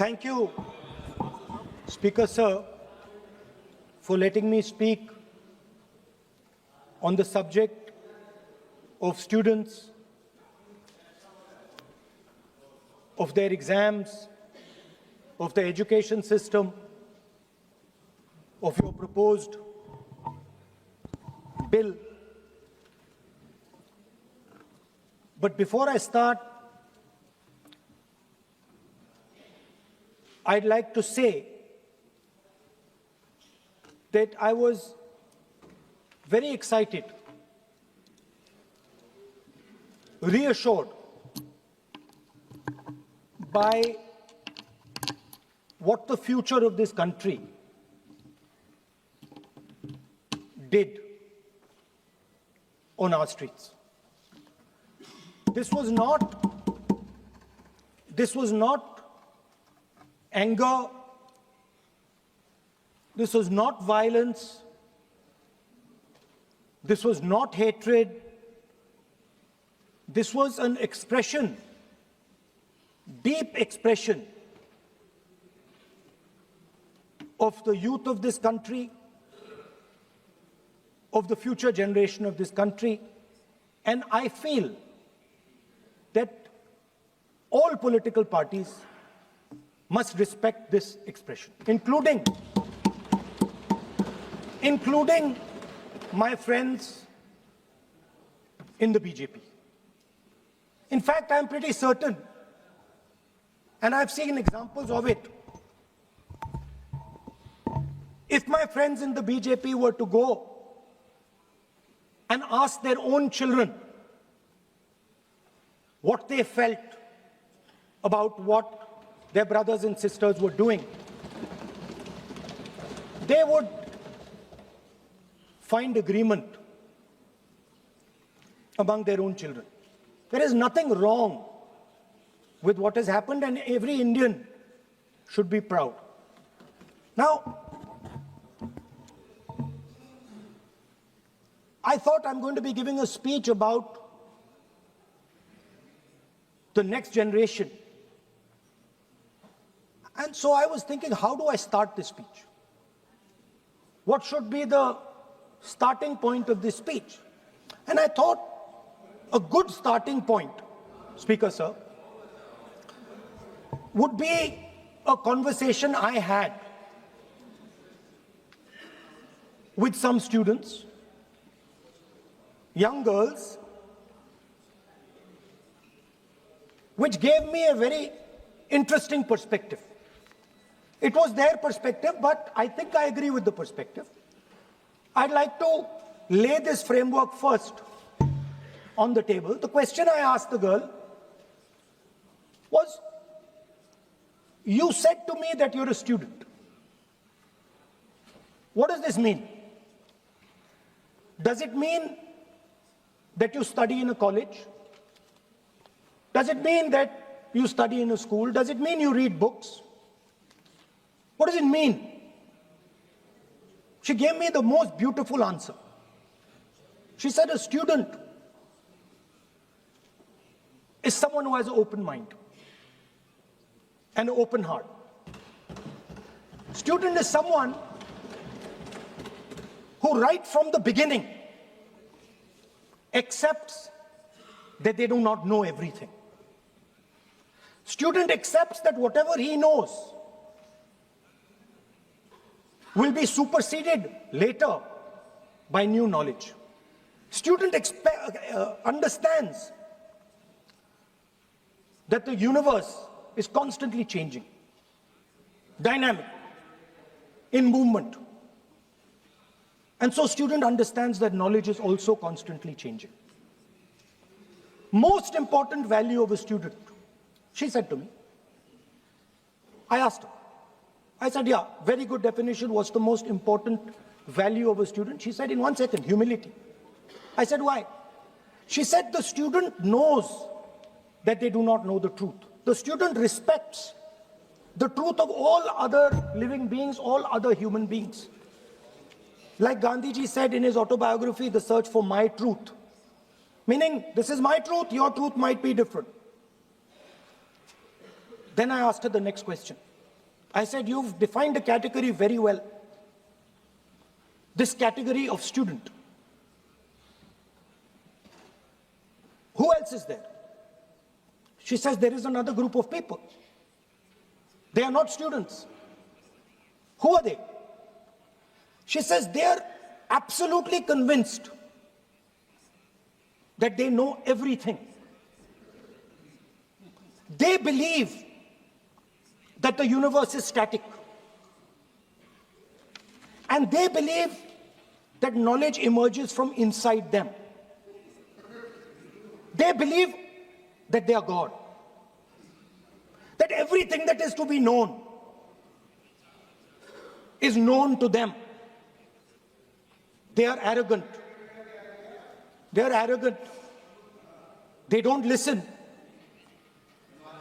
Thank you, Speaker Sir, for letting me speak on the subject of students, of their exams, of the education system, of your proposed bill. But before I start, I'd like to say that I was very excited, reassured by what the future of this country did on our streets. This was not anger, this was not violence, this was not hatred, this was an expression, deep expression of the youth of this country, of the future generation of this country, and I feel that all political parties must respect this expression, including my friends in the BJP. In fact, I'm pretty certain, and I've seen examples of it, if my friends in the BJP were to go and ask their own children what they felt about what their brothers and sisters were doing, they would find agreement among their own children. There is nothing wrong with what has happened, and every Indian should be proud. Now, I thought I'm going to be giving a speech about the next generation. And so I was thinking, how do I start this speech? What should be the starting point of this speech? And I thought a good starting point, Speaker Sir, would be a conversation I had with some students, young girls, which gave me a very interesting perspective. It was their perspective, but I think I agree with the perspective. I'd like to lay this framework first on the table. The question I asked the girl was, you said to me that you're a student. What does this mean? Does it mean that you study in a college? Does it mean that you study in a school? Does it mean you read books? What does it mean? She gave me the most beautiful answer. She said a student is someone who has an open mind and an open heart. Student is someone who right from the beginning accepts that they do not know everything. Student accepts that whatever he knows will be superseded later by new knowledge. Student understands that the universe is constantly changing, dynamic, in movement. And so student understands that knowledge is also constantly changing. Most important value of a student, she said to me. I asked her. I said, yeah, very good definition. What's the most important value of a student? She said, in 1 second, humility. I said, why? She said, the student knows that they do not know the truth. The student respects the truth of all other living beings, all other human beings. Like Gandhiji said in his autobiography, The Search for My Truth. Meaning, this is my truth, your truth might be different. Then I asked her the next question. I said, you've defined a category very well. This category of student. Who else is there? She says there is another group of people. They are not students. Who are they? She says they are absolutely convinced that they know everything. They believe that the universe is static. And they believe that knowledge emerges from inside them. They believe that they are God. That everything that is to be known is known to them. They are arrogant. They are arrogant. They don't listen.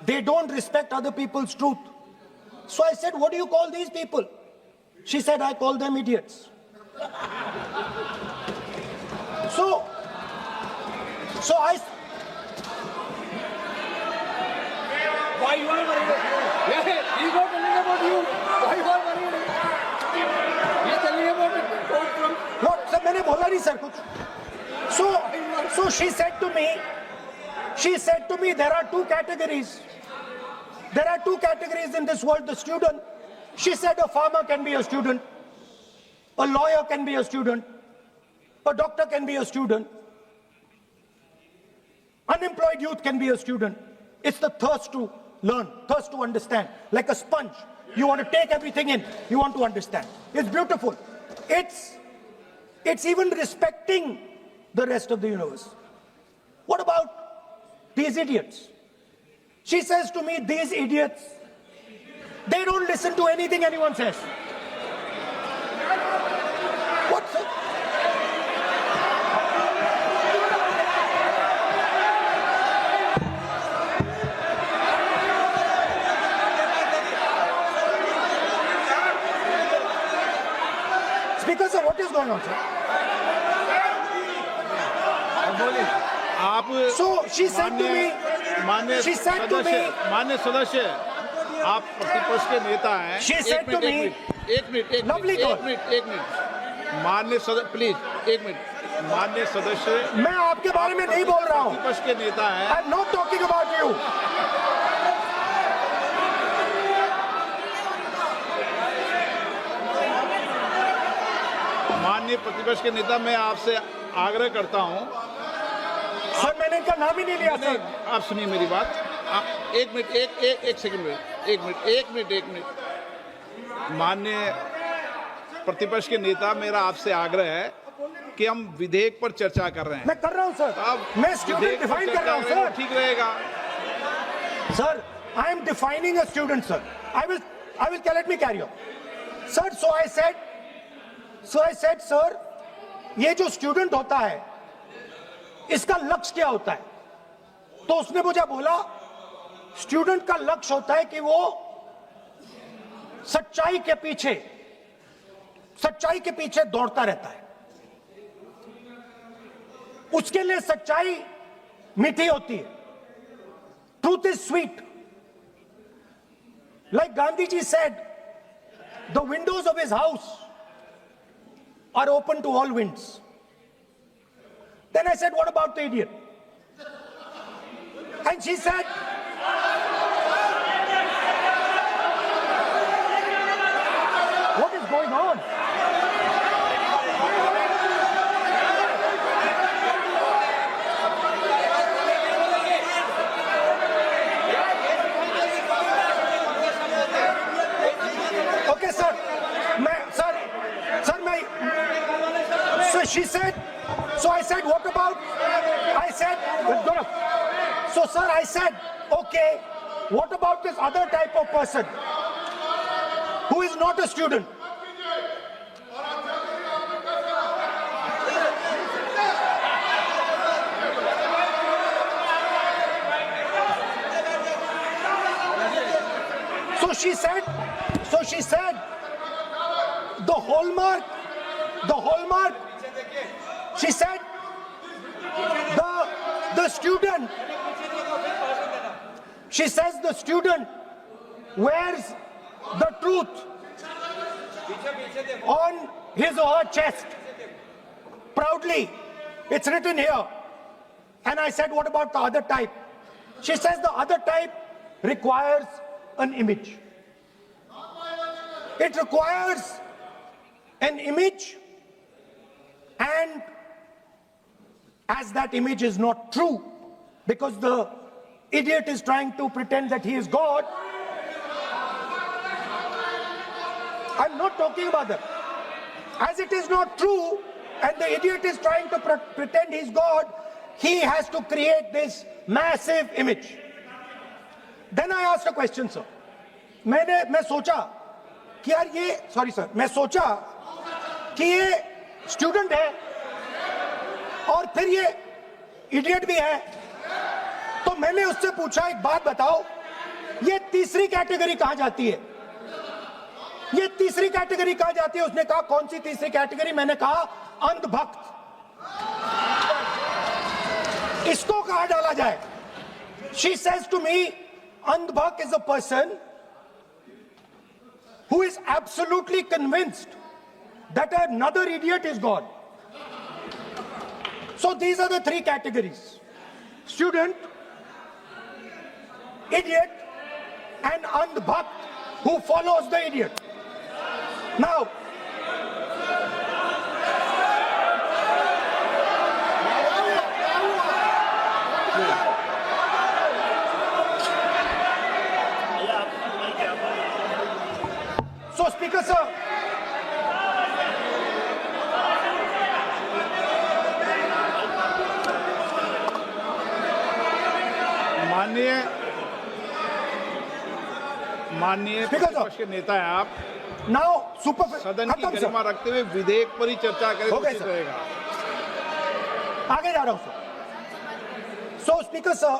They don't respect other people's truth. So I said, what do you call these people? She said, I call them idiots. So I... Why you are worried? Yeah, he's not telling about you. Why you are worried? He's telling about the quote from... What? Sir, मैंने बोला नहीं sir कुछ. So she said to me, there are two categories. There are two categories in this world, the student. She said a farmer can be a student, a lawyer can be a student, a doctor can be a student, unemployed youth can be a student. It's the thirst to learn, thirst to understand. Like a sponge. You want to take everything in. You want to understand. It's beautiful. It's even respecting the rest of the universe. What about these idiots? She says to me, these idiots, they don't listen to anything anyone says. What's it? Speaker sir, what is going on, sir? So she said to me, माननीय सदस्य, आप प्रतिपक्ष के नेता हैं. She said to me, एक minute, माननीय सदस्य, प्लीज एक मिनट. माननीय सदस्य, मैं आपके बारे में नहीं बोल रहा हूँ. प्रतिपक्ष के नेता हैं. I'm not talking about you. माननीय प्रतिपक्ष के नेता, मैं आपसे आग्रह करता हूँ. सर मैंने इनका नाम ही नहीं लिया सर. आप सुनिए मेरी बात. एक मिनट, एक सेकंड में, एक मिनट. माननीय प्रतिपक्ष के नेता, मेरा आपसे आग्रह है कि हम विधेयक पर चर्चा कर रहे हैं. मैं कर रहा हूं सर. मैं स्टूडेंट डिफाइन कर रहा हूं सर. ठीक रहेगा sir. I am defining a student, sir. I will let me carry on. Sir, so I said, sir, ये जो स्टूडेंट होता है, इसका लक्ष्य क्या होता है? तो उसने मुझे बोला, स्टूडेंट का लक्ष्य होता है कि वो सच्चाई के पीछे दौड़ता रहता है. उसके लिए सच्चाई मीठी होती है. Truth is sweet. Like Gandhi ji said, the windows of his house are open to all winds. Then I said, what about the idiot? And she said, what is going on? Okay, sir. So she said, so I said, what about? I said, so sir, I said, okay, what about this other type of person who is not a student? So she said, the hallmark, she said, the student, she says the student wears the truth on his or her chest proudly. It's written here. And I said, what about the other type? She says the other type requires an image. It requires an image, and as that image is not true, because the idiot is trying to pretend that he is God. I'm not talking about that. As it is not true, and the idiot is trying to pretend he's God, he has to create this massive image. Then I asked a question, sir. मैं सोचा कि यार ये, sorry sir, मैं सोचा कि ये student है और फिर ये इडियट भी है, तो मैंने उससे पूछा, एक बात बताओ, ये तीसरी कैटेगरी कहां जाती है? ये तीसरी कैटेगरी कहां जाती है? उसने कहा, कौन सी तीसरी कैटेगरी? मैंने कहा, अंधभक्त। इसको कहां डाला जाए? She says to me, अंधभक्त is a person who is absolutely convinced that another idiot is God. So these are the three categories: student, idiot, and andhbhakt who follows the idiot. Now, so Speaker sir, माननीय प्रतिपक्ष के नेता हैं आप। now सदन की गरिमा रखते हुए विधेयक पर ही चर्चा करें तो उचित रहेगा। आगे जा रहा हूं sir. So Speaker sir,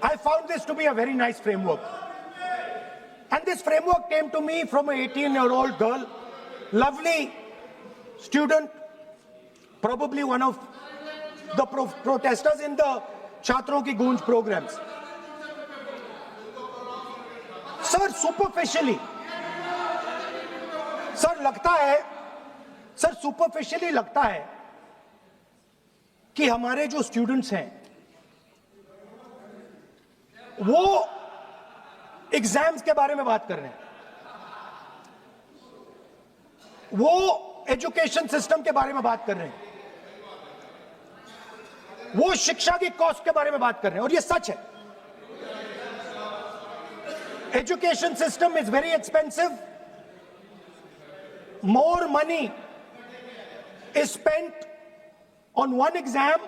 I found this to be a very nice framework, and this framework came to me from an 18-year-old girl, lovely student, probably one of the protesters in the Chhatron Ki Goonj programs. Sir superficially लगता है कि हमारे जो students हैं वो exams के बारे में बात कर रहे हैं, वो एजुकेशन सिस्टम के बारे में बात कर रहे हैं, वो शिक्षा की कॉस्ट के बारे में बात कर रहे हैं, और ये सच है। Education system is very expensive. More money is spent on one exam,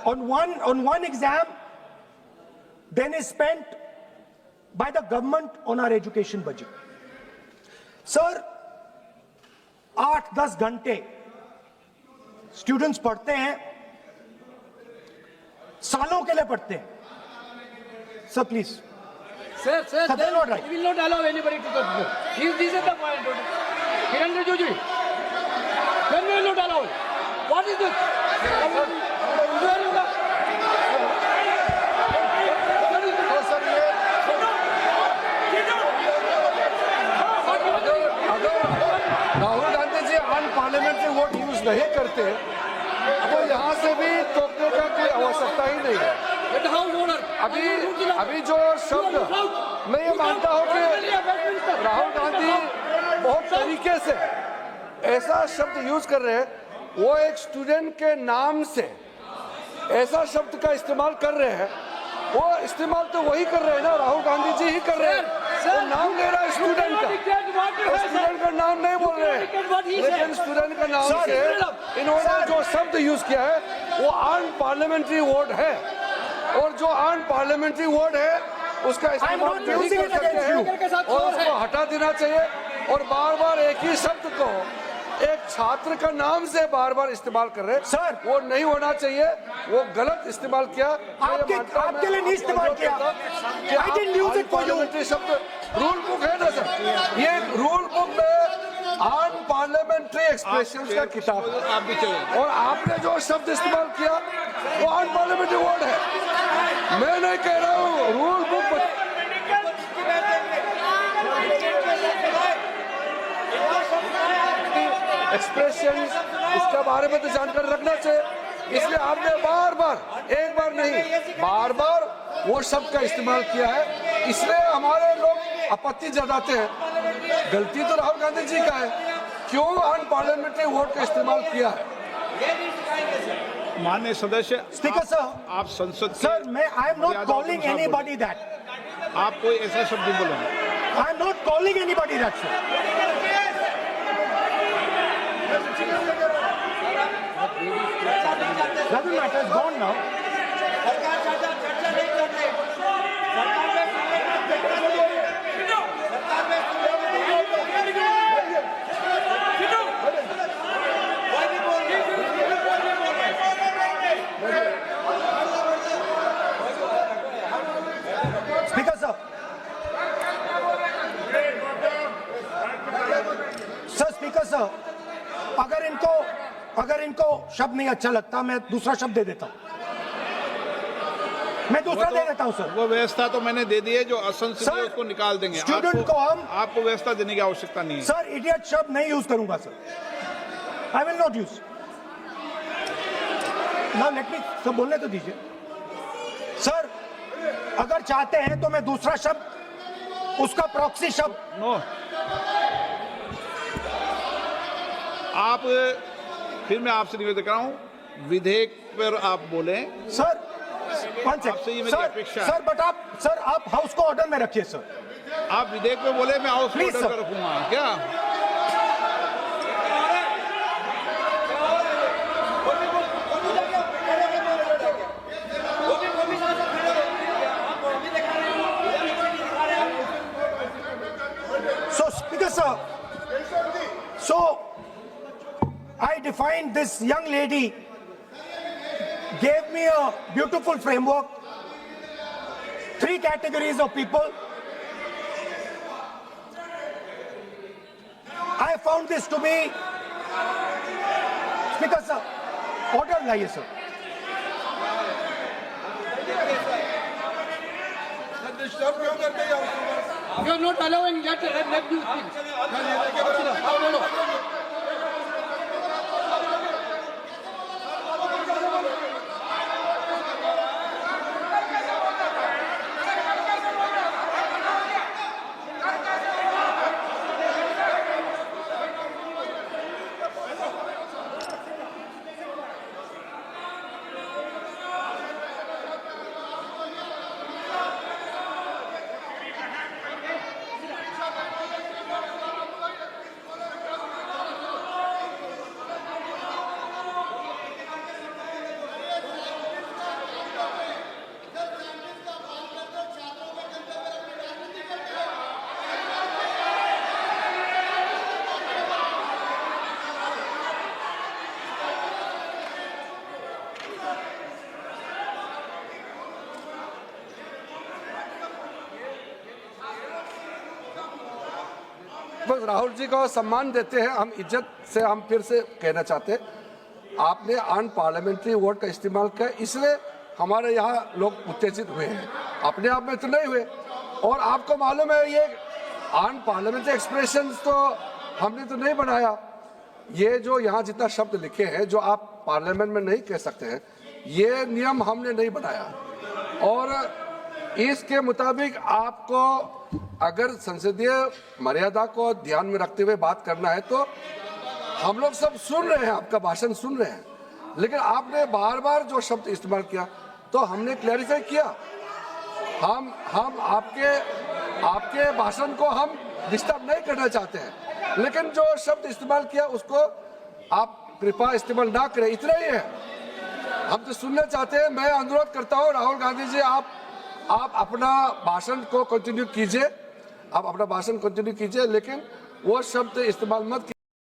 on one exam, than is spent by the government on our education budget. Sir, 8-10 घंटे students पढ़ते हैं, सालों के लिए पढ़ते हैं। Sir, please. Sir, They're not right. we will not allow anybody to touch this. This is the point. Kiran Rijiju, when we will not allow it. What is this? Rahul Gandhi ji unparliamentary word use नहीं करते तो यहाँ से भी टोकने का कोई आवश्यकता ही नहीं है। अभी जो शब्द मैं ये मानता हूँ कि राहुल गांधी बहुत तरीके से ऐसा शब्द यूज कर रहे हैं, वो एक स्टूडेंट के नाम से ऐसा शब्द का इस्तेमाल कर रहे हैं। वो इस्तेमाल तो वही कर रहे हैं ना, राहुल गांधी जी ही कर रहे हैं। वो नाम ले रहा है स्टूडेंट का, स्टूडेंट का नाम नहीं बोल रहे हैं, लेकिन स्टूडेंट का नाम से इन्होंने जो शब्द यूज किया है वो अनपार्लियामेंट्री वर्ड है, और जो अनपार्लियामेंट्री वर्ड है उसका इस्तेमाल नहीं कर सकते हैं और उसको हटा देना चाहिए। और बार बार एक ही शब्द को एक छात्र का नाम से बार बार इस्तेमाल कर रहे हैं सर, वो नहीं होना चाहिए, वो गलत इस्तेमाल किया। आपके लिए नहीं इस्तेमाल किया। I didn't use it for you. शब्द रूल बुक है ना सर, ये रूल बुक में अनपार्लियामेंट्री एक्सप्रेशंस का किताब है। आप भी चले। और आपने जो शब्द इस्तेमाल किया वो अनपार्लियामेंट्री वर्ड है। मैं नहीं कह रहा हूँ, रूल बुक एक्सप्रेशन इसके बारे में तो जानकारी रखना चाहिए, इसलिए आपने बार बार, एक बार नहीं बार बार वो शब्द का इस्तेमाल किया है, इसलिए हमारे लोग आपत्ति जताते हैं। गलती तो राहुल गांधी जी का है, क्यों अनपार्लियामेंट्री वर्ड का इस्तेमाल किया है। माननीय सदस्य, स्पीकर सर, आप संसद सर मैं I am not calling anybody that, आप कोई ऐसा शब्द नहीं बोलेंगे। I am not calling anybody that sir. Doesn't matter, it's gone now. Speaker sir. Sir, Speaker sir, अगर इनको शब्द नहीं अच्छा लगता मैं दूसरा शब्द दे देता हूं, मैं दूसरा दे देता हूं सर। वो व्यवस्था तो मैंने दे दी है, जो असंसदीय है उसको निकाल देंगे। स्टूडेंट को हम, आपको व्यवस्था देने की आवश्यकता नहीं है सर। इडियट शब्द नहीं यूज करूंगा sir, I will not use. Now let me sir बोलने तो दीजिए सर। अगर चाहते हैं तो मैं दूसरा शब्द, उसका प्रॉक्सी शब्द। नो, आप फिर मैं आपसे निवेदन कर रहा हूं, विधेयक पर आप बोले सर। वन आपसे ये मेरी अपेक्षा है। सर बट आप सर, आप हाउस को ऑर्डर में रखिए सर। आप विधेयक पे बोले, मैं हाउस Please, ऑर्डर sir. कर रखूंगा क्या? So, Speaker sir, so I defined this young lady, gave me a beautiful framework, 3 categories of people. I found this to be, Speaker sir, order लाइए sir. You are not allowing let you speak. No. बस राहुल जी को सम्मान देते हैं हम, इज्जत से हम फिर से कहना चाहते हैं, आपने अनपार्लियामेंट्री वर्ड का इस्तेमाल किया, इसलिए हमारे यहाँ लोग उत्तेजित हुए हैं, अपने आप में तो नहीं हुए। और आपको मालूम है ये अनपार्लियामेंट्री एक्सप्रेशंस तो हमने तो नहीं बनाया, ये जो यहाँ जितना शब्द लिखे हैं जो आप पार्लियामेंट में नहीं कह सकते हैं, ये नियम हमने नहीं बनाया। और इसके मुताबिक आपको अगर संसदीय मर्यादा को ध्यान में रखते हुए बात करना है तो हम लोग सब सुन रहे हैं, आपका भाषण सुन रहे हैं, लेकिन आपने बार बार जो शब्द इस्तेमाल किया तो हमने क्लैरिफाई किया। हम आपके भाषण को हम डिस्टर्ब नहीं करना चाहते हैं, लेकिन जो शब्द इस्तेमाल किया उसको आप कृपया इस्तेमाल ना करें, इतना ही है। हम तो सुनना चाहते हैं। मैं अनुरोध करता हूँ राहुल गांधी जी, आप अपना भाषण को कंटिन्यू कीजिए, आप अपना भाषण कंटिन्यू कीजिए, लेकिन वो शब्द इस्तेमाल मत कीजिए।